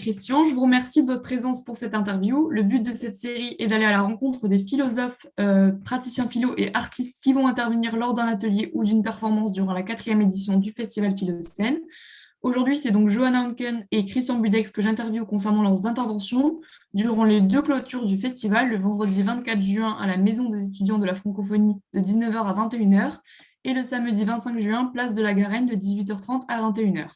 Christian. Je vous remercie de votre présence pour cette interview. Le but de cette série est d'aller à la rencontre des philosophes, praticiens philo et artistes qui vont intervenir lors d'un atelier ou d'une performance durant la 4e édition du Festival Philocène. Aujourd'hui, c'est donc Johanna Hanken et Christian Budex que j'interviewe concernant leurs interventions durant les 2 clôtures du festival, le vendredi 24 juin à la Maison des étudiants de la francophonie de 19h à 21h et le samedi 25 juin, place de la Garenne de 18h30 à 21h.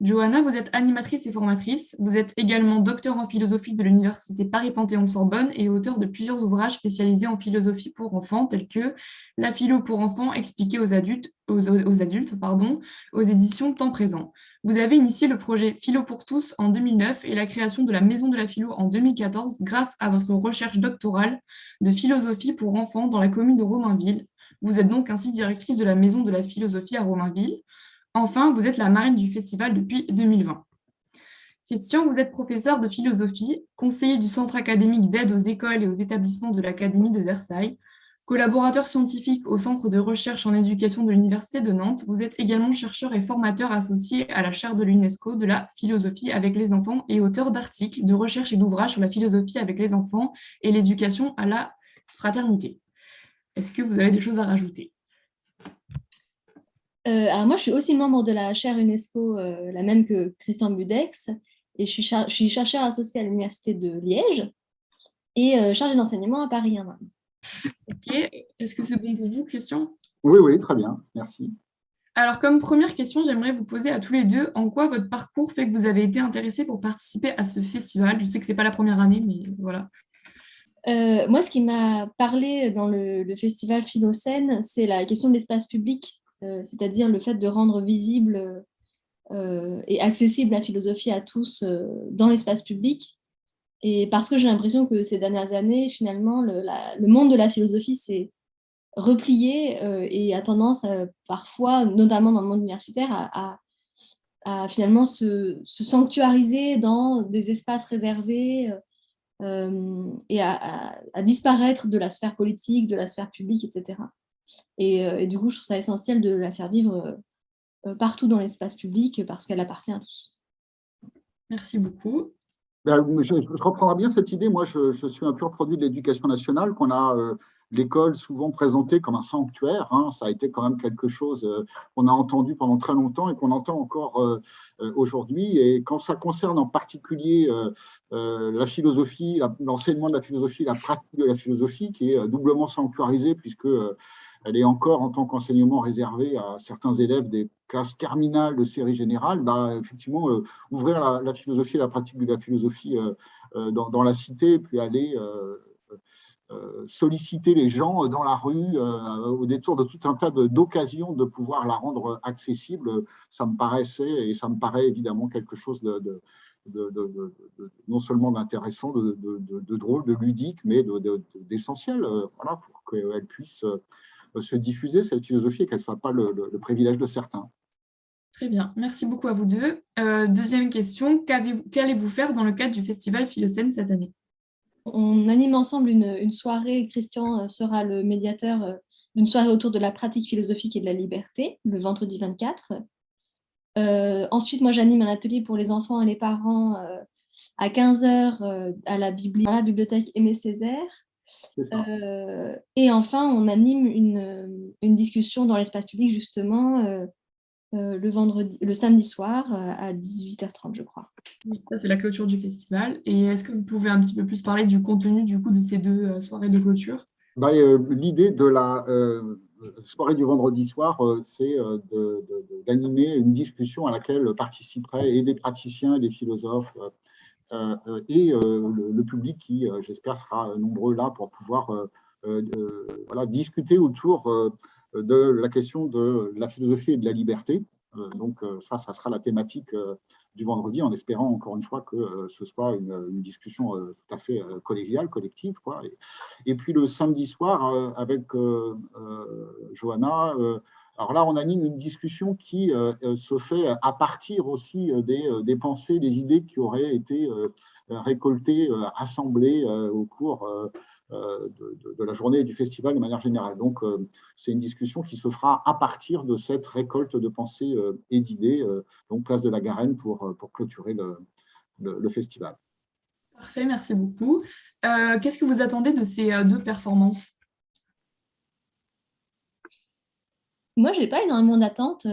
Johanna, vous êtes animatrice et formatrice. Vous êtes également docteur en philosophie de l'Université Paris-Panthéon-Sorbonne et auteur de plusieurs ouvrages spécialisés en philosophie pour enfants, tels que La philo pour enfants expliquée aux adultes, aux éditions Temps Présent. Vous avez initié le projet Philo pour tous en 2009 et la création de la Maison de la Philo en 2014 grâce à votre recherche doctorale de philosophie pour enfants dans la commune de Romainville. Vous êtes donc ainsi directrice de la Maison de la Philosophie à Romainville. Enfin, vous êtes la marraine du festival depuis 2020. Christian, vous êtes professeur de philosophie, conseiller du Centre académique d'aide aux écoles et aux établissements de l'Académie de Versailles, collaborateur scientifique au Centre de recherche en éducation de l'Université de Nantes. Vous êtes également chercheur et formateur associé à la chaire de l'UNESCO de la philosophie avec les enfants et auteur d'articles, de recherches et d'ouvrages sur la philosophie avec les enfants et l'éducation à la fraternité. Est-ce que vous avez des choses à rajouter ? Alors moi, je suis aussi membre de la chaire UNESCO, la même que Christian Budex, et je suis chercheur associé à l'Université de Liège et chargée d'enseignement à Paris 1. Ok, est-ce que c'est bon pour vous, Christian ? Oui, oui, très bien, merci. Alors, comme première question, j'aimerais vous poser à tous les deux en quoi votre parcours fait que vous avez été intéressés pour participer à ce festival. Je sais que ce n'est pas la première année, mais voilà. Moi, ce qui m'a parlé dans le festival Philocène, c'est la question de l'espace public, c'est-à-dire le fait de rendre visible et accessible la philosophie à tous dans l'espace public. Et parce que j'ai l'impression que ces dernières années, finalement, le monde de la philosophie s'est replié et a tendance parfois, notamment dans le monde universitaire, à finalement se sanctuariser dans des espaces réservés et à disparaître de la sphère politique, de la sphère publique, etc. Et du coup, je trouve ça essentiel de la faire vivre partout dans l'espace public parce qu'elle appartient à tous. Merci beaucoup. Je reprendrai bien cette idée. Moi, je suis un pur produit de l'éducation nationale qu'on a l'école souvent présentée comme un sanctuaire. Hein. Ça a été quand même quelque chose qu'on a entendu pendant très longtemps et qu'on entend encore aujourd'hui. Et quand ça concerne en particulier la philosophie, l'enseignement de la philosophie, la pratique de la philosophie, qui est doublement sanctuarisée puisque elle est encore en tant qu'enseignement réservée à certains élèves des classes terminales de série générale, bah, effectivement, ouvrir la philosophie et la pratique de la philosophie dans la cité, puis aller solliciter les gens dans la rue au détour de tout un tas d'occasions de pouvoir la rendre accessible, ça me paraissait et ça me paraît évidemment quelque chose non seulement d'intéressant, de drôle, de ludique, mais d'essentiel, voilà, pour qu'elle puisse se diffuser cette philosophie et qu'elle ne soit pas le privilège de certains. Très bien, merci beaucoup à vous deux. Deuxième question, qu'allez-vous faire dans le cadre du festival Philocène cette année ? On anime ensemble une soirée. Christian sera le médiateur d'une soirée autour de la pratique philosophique et de la liberté, le vendredi 24. Ensuite, moi, j'anime un atelier pour les enfants et les parents à 15h à la bibliothèque Aimé Césaire. Et enfin, on anime une discussion dans l'espace public, justement, le samedi soir à 18h30, je crois. Oui, ça, c'est la clôture du festival. Et est-ce que vous pouvez un petit peu plus parler du contenu du coup, de ces 2 soirées de clôture ? L'idée de la soirée du vendredi soir, c'est d'animer une discussion à laquelle participeraient et des praticiens et des philosophes et le public qui, j'espère, sera nombreux là pour pouvoir voilà, discuter autour de la question de la philosophie et de la liberté. Donc ça sera la thématique du vendredi, en espérant encore une fois que ce soit une discussion tout à fait collégiale, collective, quoi. Et puis le samedi soir, avec Johanna, alors là, on anime une discussion qui se fait à partir aussi des pensées, des idées qui auraient été récoltées, assemblées au cours de la journée et du festival de manière générale. Donc, c'est une discussion qui se fera à partir de cette récolte de pensées et d'idées, donc place de la Garenne pour clôturer le festival. Parfait, merci beaucoup. Qu'est-ce que vous attendez de ces deux performances? Moi, je n'ai pas énormément d'attentes.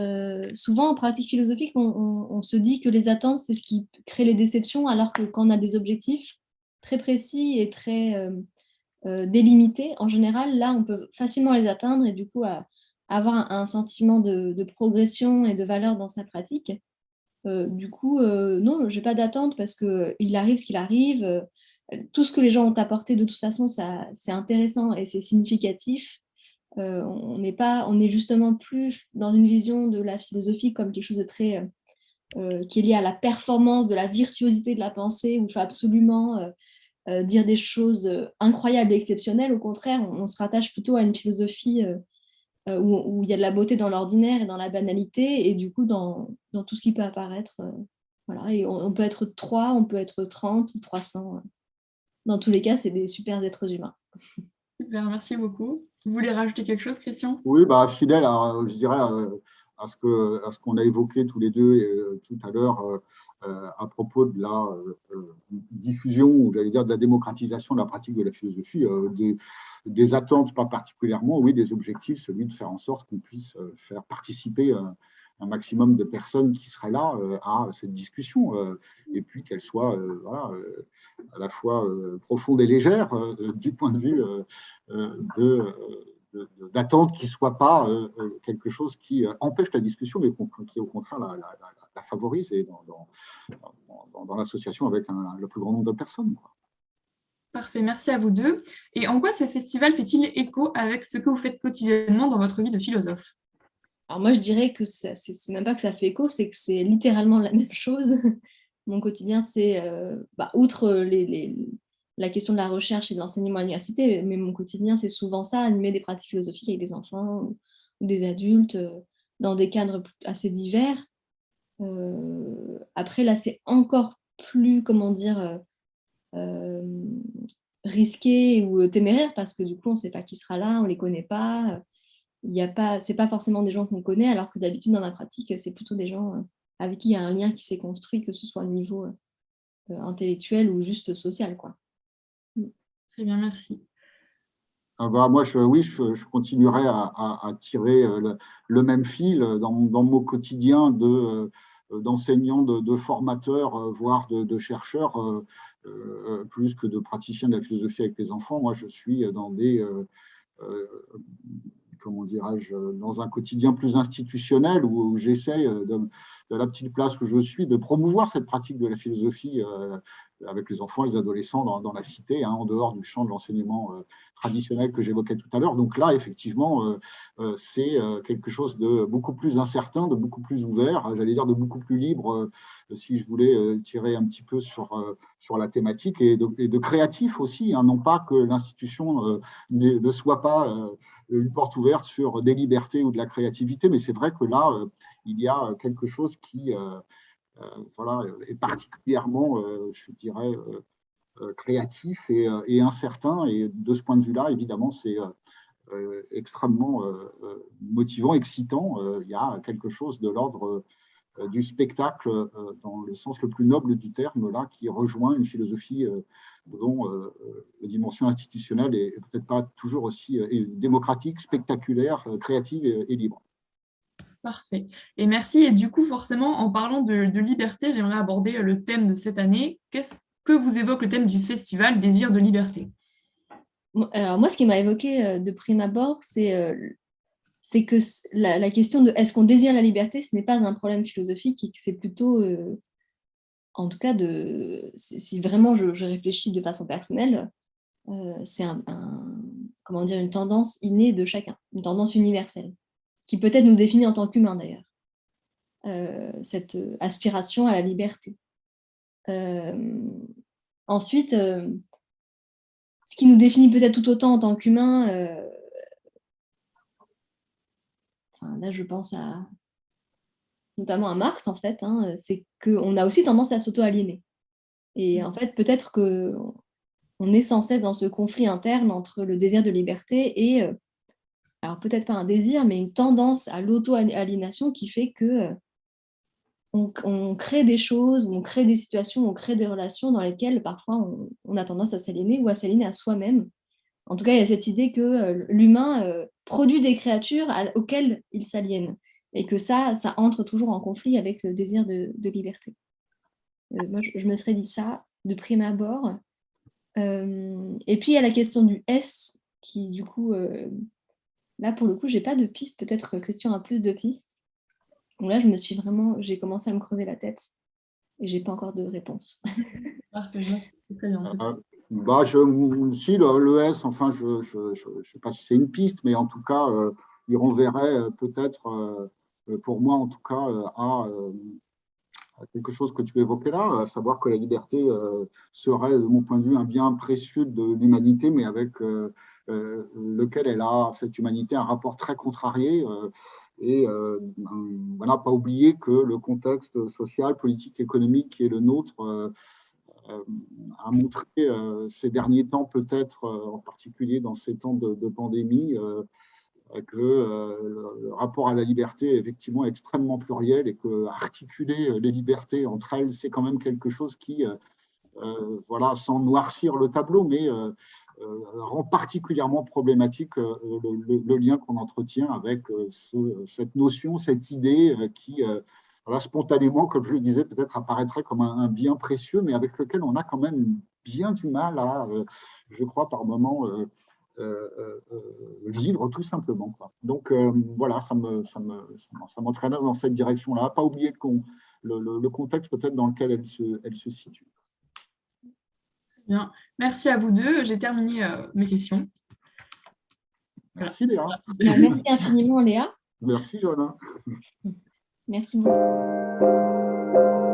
Souvent, en pratique philosophique, on se dit que les attentes, c'est ce qui crée les déceptions, alors que quand on a des objectifs très précis et très délimités, en général, là, on peut facilement les atteindre et du coup avoir un sentiment de progression et de valeur dans sa pratique. Non, je n'ai pas d'attente parce qu'il arrive ce qu'il arrive. Tout ce que les gens ont apporté, de toute façon, c'est intéressant et c'est significatif. On est justement plus dans une vision de la philosophie comme quelque chose de très qui est lié à la performance, de la virtuosité de la pensée, où il faut absolument dire des choses incroyables et exceptionnelles. Au contraire, on se rattache plutôt à une philosophie où il y a de la beauté dans l'ordinaire et dans la banalité, et du coup dans tout ce qui peut apparaître. Voilà. Et on peut être 3, on peut être 30 ou 300. Dans tous les cas, c'est des super êtres humains. Super, merci beaucoup. Vous voulez rajouter quelque chose, Christian? Oui, bah, fidèle, je dirais, à ce qu'on a évoqué tous les deux tout à l'heure à propos de la diffusion, ou j'allais dire de la démocratisation de la pratique de la philosophie, des attentes pas particulièrement, oui, des objectifs, celui de faire en sorte qu'on puisse faire participer un maximum de personnes qui seraient là à cette discussion, et puis qu'elle soit voilà, à la fois profonde et légère du point de vue de d'attente qui ne soit pas quelque chose qui empêche la discussion, mais qui au contraire la favorise et dans l'association avec le plus grand nombre de personnes, quoi. Parfait, merci à vous deux. Et en quoi ce festival fait-il écho avec ce que vous faites quotidiennement dans votre vie de philosophe? Alors moi, je dirais que c'est même pas que ça fait écho, c'est que c'est littéralement la même chose. Mon quotidien, c'est, outre la question de la recherche et de l'enseignement à l'université, mais mon quotidien, c'est souvent ça, animer des pratiques philosophiques avec des enfants ou des adultes, dans des cadres assez divers. Après, là, c'est encore plus, comment dire, euh, risqué ou téméraire, parce que du coup, on ne sait pas qui sera là, on ne les connaît pas. C'est pas forcément des gens qu'on connaît, alors que d'habitude, dans la pratique, c'est plutôt des gens avec qui il y a un lien qui s'est construit, que ce soit au niveau intellectuel ou juste social, quoi. Très bien, merci. Ah bah, moi, oui, je continuerai à tirer le même fil dans mon quotidien d'enseignant, de formateur, voire de chercheur, plus que de praticien de la philosophie avec les enfants. Moi, je suis dans euh, comment dirais-je, dans un quotidien plus institutionnel où j'essaie, de la petite place où je suis, de promouvoir cette pratique de la philosophie avec les enfants et les adolescents dans la cité, hein, en dehors du champ de l'enseignement traditionnel que j'évoquais tout à l'heure. Donc là, effectivement, c'est quelque chose de beaucoup plus incertain, de beaucoup plus ouvert, j'allais dire de beaucoup plus libre, si je voulais tirer un petit peu sur la thématique, et de créatif aussi, hein, non pas que l'institution ne soit pas une porte ouverte sur des libertés ou de la créativité, mais c'est vrai que là, il y a quelque chose qui voilà, est particulièrement, je dirais, créatif et incertain. Et de ce point de vue-là, évidemment, c'est extrêmement motivant, excitant. Il y a quelque chose de l'ordre du spectacle dans le sens le plus noble du terme, là, qui rejoint une philosophie dont la dimension institutionnelle est peut-être pas toujours aussi démocratique, spectaculaire, créative et libre. Parfait. Et merci. Et du coup, forcément, en parlant de liberté, j'aimerais aborder le thème de cette année. Qu'est-ce que vous évoque le thème du festival Désir de liberté? Alors moi, ce qui m'a évoqué de prime abord, c'est que la question de est-ce qu'on désire la liberté, ce n'est pas un problème philosophique, et que c'est plutôt, en tout cas, si vraiment je réfléchis de façon personnelle, c'est comment dire, une tendance innée de chacun, une tendance universelle, qui peut-être nous définit en tant qu'humains d'ailleurs, cette aspiration à la liberté. Ensuite, ce qui nous définit peut-être tout autant en tant qu'humains, là je pense notamment à Marx en fait, hein, c'est qu'on a aussi tendance à s'auto-aliéner. Et en fait, peut-être qu'on est sans cesse dans ce conflit interne entre le désir de liberté et, alors peut-être pas un désir, mais une tendance à l'auto-aliénation qui fait que on crée des choses, on crée des situations, on crée des relations dans lesquelles parfois on a tendance à s'aliéner ou à s'aliéner à soi-même. En tout cas, il y a cette idée que l'humain produit des créatures auxquelles il s'aliène et que ça entre toujours en conflit avec le désir de liberté. Moi, je me serais dit ça de prime abord. Et puis, il y a la question du S qui, du coup, là, pour le coup, j'ai pas de piste. Peut-être que Christian a plus de pistes. Donc là, j'ai commencé à me creuser la tête et j'ai pas encore de réponse. Parfait, c'est très bien. Bah, si le S, enfin, je ne sais pas si c'est une piste, mais en tout cas, il renverrait peut-être, pour moi en tout cas, à quelque chose que tu évoquais là, à savoir que la liberté serait, de mon point de vue, un bien précieux de l'humanité, mais avec lequel cette humanité, un rapport très contrarié. Et voilà, pas oublier que le contexte social, politique, économique qui est le nôtre a montré ces derniers temps, peut-être en particulier dans ces temps de pandémie, que le rapport à la liberté est effectivement extrêmement pluriel et que articuler les libertés entre elles, c'est quand même quelque chose qui, voilà, sans noircir le tableau, mais rend particulièrement problématique le lien qu'on entretient avec cette notion, cette idée qui, voilà, spontanément, comme je le disais, peut-être apparaîtrait comme un bien précieux, mais avec lequel on a quand même bien du mal à, je crois, par moments, vivre tout simplement, quoi. Donc voilà, ça m'entraîne dans cette direction-là. Pas oublier le contexte peut-être dans lequel elle se situe. Bien. Merci à vous deux. J'ai terminé mes questions. Merci Léa. Merci infiniment Léa. Merci Johanna. Merci beaucoup.